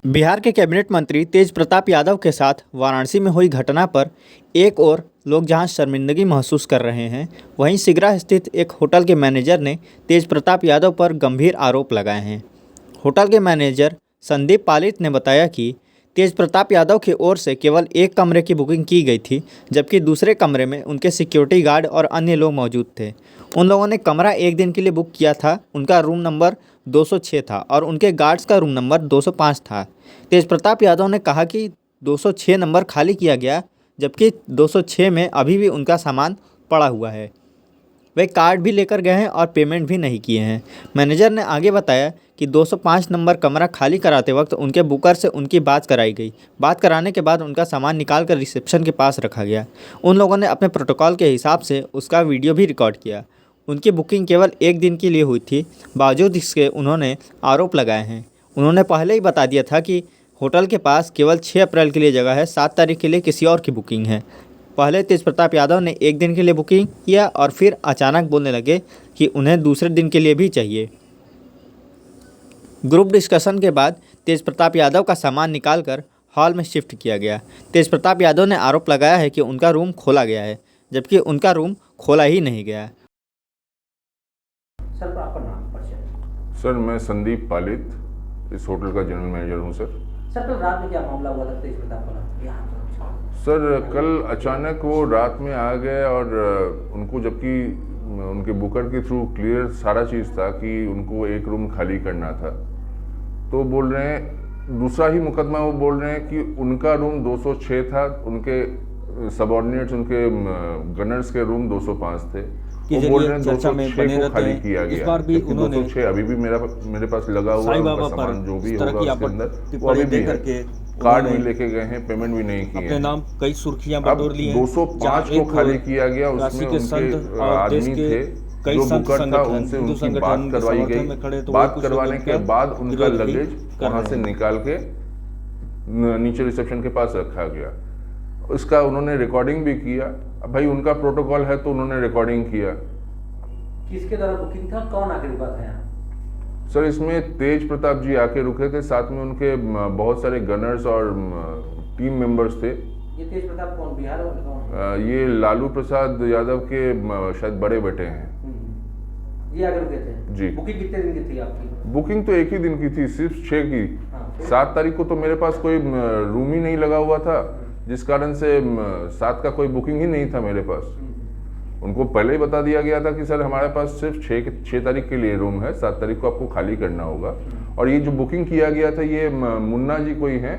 बिहार के कैबिनेट मंत्री तेज प्रताप यादव के साथ वाराणसी में हुई घटना पर एक ओर लोग जहां शर्मिंदगी महसूस कर रहे हैं, वहीं सिगरा स्थित एक होटल के मैनेजर ने तेज प्रताप यादव पर गंभीर आरोप लगाए हैं। होटल के मैनेजर संदीप पालित ने बताया कि तेज प्रताप यादव की ओर से केवल एक कमरे की बुकिंग की गई थी, जबकि दूसरे कमरे में उनके सिक्योरिटी गार्ड और अन्य लोग मौजूद थे। उन लोगों ने कमरा एक दिन के लिए बुक किया था। उनका रूम नंबर 206 था और उनके गार्ड्स का रूम नंबर 205 था। तेज प्रताप यादव ने कहा कि 206 नंबर खाली किया गया, जबकि 206 में अभी भी उनका सामान पड़ा हुआ है। वे कार्ड भी लेकर गए हैं और पेमेंट भी नहीं किए हैं। मैनेजर ने आगे बताया कि 205 नंबर कमरा खाली कराते वक्त उनके बुकर से उनकी बात कराई गई। बात कराने के बाद उनका सामान निकालकर रिसेप्शन के पास रखा गया। उन लोगों ने अपने प्रोटोकॉल के हिसाब से उसका वीडियो भी रिकॉर्ड किया। उनकी बुकिंग केवल एक दिन के लिए हुई थी, बावजूद इसके उन्होंने आरोप लगाए हैं। उन्होंने पहले ही बता दिया था कि होटल के पास केवल 6 अप्रैल के लिए जगह है, 7 तारीख के लिए किसी और की बुकिंग है। पहले तेज प्रताप यादव ने एक दिन के लिए बुकिंग किया और फिर अचानक बोलने लगे कि उन्हें दूसरे दिन के लिए भी चाहिए। ग्रुप डिस्कशन के बाद तेज प्रताप यादव का सामान निकालकर हॉल में शिफ्ट किया गया। तेज प्रताप यादव ने आरोप लगाया है कि उनका रूम खोला गया है, जबकि उनका रूम खोला ही नहीं गया। सर, आपका नाम परिचय? सर, मैं संदीप पालित, इस होटल का जनरल मैनेजर हूँ। सर, कल रात में क्या मामला हुआ था तेज प्रताप वाला? सर, कल अचानक वो रात में आ गए और उनको, जबकि उनके बुकर के थ्रू क्लियर सारा चीज़ था कि उनको एक रूम खाली करना था, तो बोल रहे हैं दूसरा ही मुकदमा, वो बोल रहे हैं कि उनका रूम 206 था, उनके सबऑर्डिनेट्स, उनके गनर्स के रूम 205 थे। वो बोल रहे हैं 206 को खाली किया गया। इस बार भी उन्होंने 206 अभी भी मेरे पास लगा हुआ है, उनका सामान जो भी होगा उसके अंदर वो अभी भी है। कार्ड भी लेके गए हैं, पेमेंट भी नहीं किए। अपने नाम कई सुर्खियां बटोर ली हैं। 205 को खाली किया गया, उसमें उनके आदमी थे, जो बुकर था उनसे उनकी बात करवाई गई। बात करवाने के बाद उनका लगेज वहां से निकाल के नीचे रिसेप्शन के पास रखा गया। इसका उन्होंने रिकॉर्डिंग भी किया। अब भाई उनका प्रोटोकॉल है तो उन्होंने रिकॉर्डिंग किया। किसके द्वारा बुकिंग था, कौन आके रुका था यहाँ? सर, इसमें तेज प्रताप जी आके रुके थे, साथ में उनके बहुत सारे गनर्स और टीम मेंबर्स थे। ये तेज प्रताप कौन, बिहार वाले कौन? ये लालू प्रसाद यादव के शायद बड़े बेटे हैं। ये आगे रुके थे जी। बुकिंग कितने दिन की थी आपकी? बुकिंग तो एक ही दिन की थी, सिर्फ 6 की। 7 तारीख को तो मेरे पास कोई रूम ही नहीं लगा हुआ था, जिस कारण से 7 का कोई बुकिंग ही नहीं था मेरे पास। उनको पहले ही बता दिया गया था कि सर हमारे पास सिर्फ 6 तारीख के लिए रूम है, 7 तारीख को आपको खाली करना होगा। और ये जो बुकिंग किया गया था, ये मुन्ना जी कोई हैं,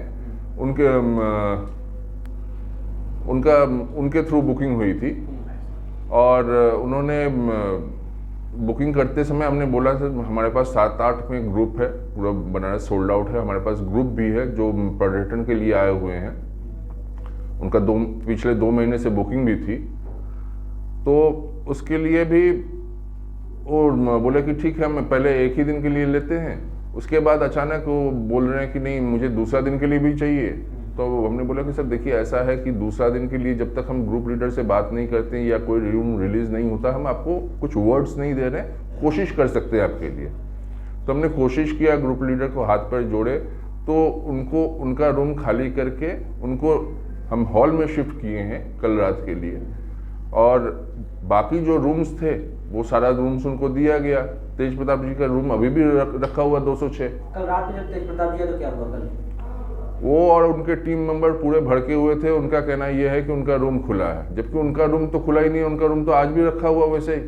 उनके थ्रू बुकिंग हुई थी। और उन्होंने बुकिंग करते समय हमने बोला था हमारे पास 7-8 में ग्रुप है, पूरा बनारस सोल्ड आउट है, हमारे पास ग्रुप भी है जो पर्यटन के लिए आए हुए हैं। उनका पिछले 2 महीने से बुकिंग भी थी, तो उसके लिए भी वो बोले कि ठीक है, हम पहले एक ही दिन के लिए लेते हैं। उसके बाद अचानक वो बोल रहे हैं कि नहीं, मुझे दूसरा दिन के लिए भी चाहिए। तो हमने बोला कि सर देखिए, ऐसा है कि दूसरा दिन के लिए जब तक हम ग्रुप लीडर से बात नहीं करते हैं या कोई रूम रिलीज नहीं होता, हम आपको कुछ वर्ड्स नहीं दे रहे, कोशिश कर सकते हैं आपके लिए। तो हमने कोशिश किया, ग्रुप लीडर को हाथ पैर जोड़े, तो उनको उनका रूम खाली करके उनको हम हॉल में शिफ्ट किए हैं कल रात के लिए। और बाकी जो रूम्स थे वो सारा रूम्स उनको दिया गया। तेज प्रताप जी का रूम अभी भी रखा हुआ 206। कल रात में जब तेज प्रताप जी तो क्या हुआ कल? वो और उनके टीम मेंबर पूरे भड़के हुए थे। उनका कहना यह है कि उनका रूम खुला है, जबकि उनका रूम तो खुला ही नहीं है। उनका रूम तो आज भी रखा हुआ वैसे ही,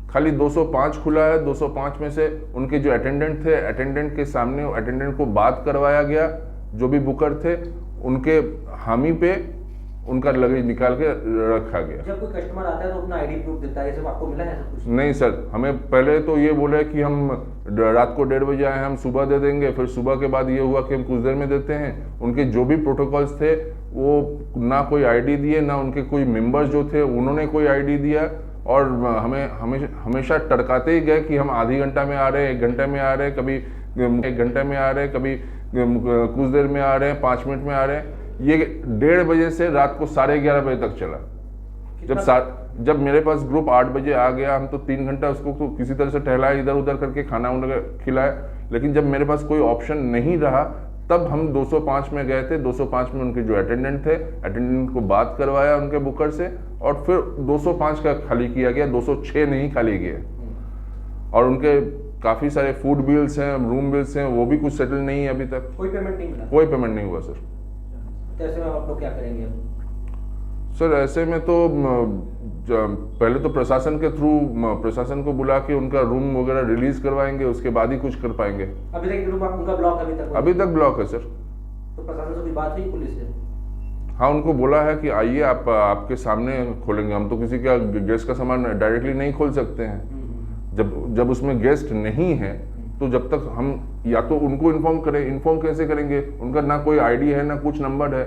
खाली 205 खुला है। 205 में से उनके जो अटेंडेंट थे, अटेंडेंट के सामने अटेंडेंट को बात करवाया गया, जो भी बुकर थे उनके हामी पे उनका लगेज निकाल के रखा गया। जब कोई कस्टमर आता है तो अपना आईडी प्रूफ देता है, ये सब आपको मिला है? कुछ नहीं सर, हमें पहले तो ये बोले कि हम रात को 1:30 बजे आए, हम सुबह दे देंगे। फिर सुबह के बाद ये हुआ कि हम कुछ देर में देते हैं। उनके जो भी प्रोटोकॉल्स थे वो ना कोई आईडी दिए, ना उनके कोई मेंबर्स जो थे उन्होंने कोई आईडी दिया। और हमें हमेशा टरकाते ही गए कि हम आधी घंटा में आ रहे हैं, 1 घंटे में आ रहे हैं, कभी 1 घंटे में आ रहे हैं, कभी कुछ देर में आ रहे हैं, 5 मिनट में आ रहे हैं। ये 1:30 बजे से रात को 11:30 बजे तक चला। जब मेरे पास ग्रुप 8 बजे आ गया, हम तो 3 घंटा उसको तो किसी तरह से टहलाए, इधर उधर करके खाना उन्हें खिलाया। लेकिन जब मेरे पास कोई ऑप्शन नहीं रहा तब हम 205 में गए थे। 205 में उनके जो अटेंडेंट थे, अटेंडेंट को बात करवाया उनके बुकर से, और फिर 205 का खाली किया गया, 206 नहीं खाली किया। और उनके काफ़ी सारे फूड बिल्स हैं, रूम बिल्स हैं, वो भी कुछ सेटल नहीं है अभी तक। कोई पेमेंट नहीं मिला? कोई पेमेंट नहीं हुआ सर। तो ऐसे में आप लोग क्या करेंगे अब? सर ऐसे में तो पहले तो प्रशासन के थ्रू प्रशासन को बुला के उनका रूम वगैरह रिलीज करवाएंगे, उसके बाद ही कुछ कर पाएंगे। अभी तक रूम उनका ब्लॉक अभी तक ब्लॉक है सर। तो प्रशासन से कोई बात हुई पुलिस से? हाँ, उनको बोला है कि आइए, आप आपके सामने खोलेंगे। हम तो किसी का गेस्ट का सामान डायरेक्टली नहीं खोल सकते हैं। जब उसमें गेस्ट नहीं है तो जब तक हम या तो उनको इन्फॉर्म कैसे करेंगे? उनका ना कोई आईडी है, ना कुछ नंबर है।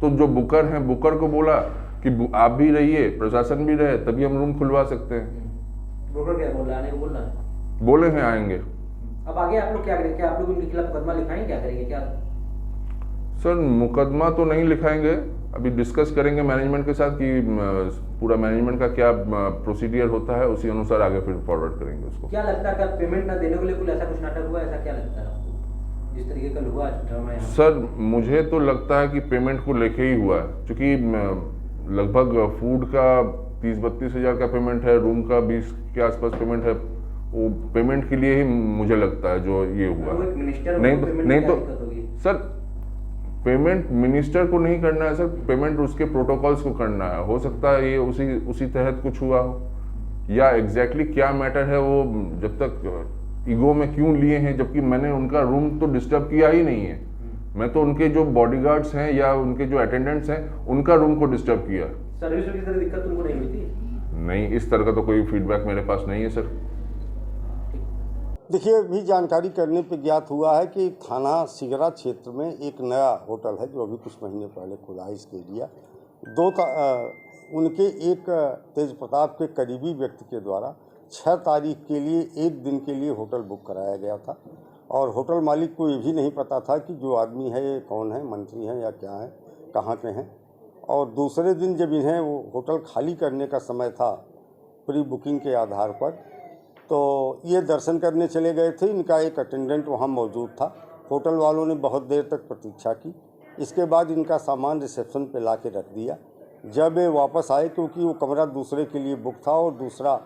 तो जो बुकर हैं, बुकर को बोला कि आप भी रहिए, प्रशासन भी रहे, तभी हम रूम खुलवा सकते हैं। बुकर क्या बोल रहा है? आने को बोल रहा है? बोले हैं आएंगे। अब आगे आप लोग क्या करेंगे? क्या आप लोग उनके खिलाफ मुकदमा लिखाएंगे? क्या करेंगे? क्या सर मुकदमा तो नहीं लिखाएंगे, अभी डिस्कस करेंगे मैनेजमेंट के साथ कि पूरा मैनेजमेंट का क्या प्रोसीडियर होता है, उसी अनुसार आगे फिर फॉरवर्ड करेंगे उसको। क्या लगता है कि पेमेंट ना देने के लिए कुछ ऐसा कुछ नाटक हुआ? ऐसा क्या लगता है आपको, जिस तरीके का हुआ ड्रामा यहाँ? सर मुझे तो लगता है कि पेमेंट को लेके ही हुआ है, क्योंकि लगभग फूड का 30-32 हज़ार का पेमेंट है, रूम का 20 के आसपास पेमेंट है। वो पेमेंट के लिए ही मुझे लगता है जो ये हुआ। नहीं तो सर पेमेंट मिनिस्टर को नहीं करना है सर, पेमेंट उसके प्रोटोकॉल्स को करना है। हो सकता है ये उसी तहत कुछ हुआ हो, या एग्जैक्टली क्या मैटर है वो जब तक ईगो में क्यों लिए हैं, जबकि मैंने उनका रूम तो डिस्टर्ब किया ही नहीं है। मैं तो उनके जो बॉडीगार्ड्स हैं या उनके जो अटेंडेंट्स हैं उनका रूम को डिस्टर्ब किया। सर्विस में किसी तरह दिक्कत उनको नहीं हुई थी? नहीं, इस तरह का तो कोई फीडबैक मेरे पास नहीं है सर। देखिए, अभी जानकारी करने पे ज्ञात हुआ है कि थाना सिगरा क्षेत्र में एक नया होटल है जो अभी कुछ महीने पहले खुला है। इसके एरिया उनके एक तेज प्रताप के करीबी व्यक्ति के द्वारा 6 तारीख के लिए 1 दिन के लिए होटल बुक कराया गया था, और होटल मालिक को ये भी नहीं पता था कि जो आदमी है ये कौन है, मंत्री हैं या क्या है, कहाँ के हैं। और दूसरे दिन जब इन्हें वो होटल खाली करने का समय था प्री बुकिंग के आधार पर, तो ये दर्शन करने चले गए थे। इनका एक अटेंडेंट वहाँ मौजूद था। होटल वालों ने बहुत देर तक प्रतीक्षा की। इसके बाद इनका सामान रिसेप्शन पे ला के रख दिया। जब ये वापस आए, क्योंकि वो कमरा दूसरे के लिए बुक था और दूसरा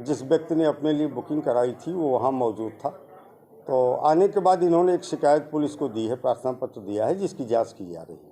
जिस व्यक्ति ने अपने लिए बुकिंग कराई थी वो वहाँ मौजूद था, तो आने के बाद इन्होंने एक शिकायत पुलिस को दी है, प्रार्थना पत्र दिया है, जिसकी जाँच की जा रही है।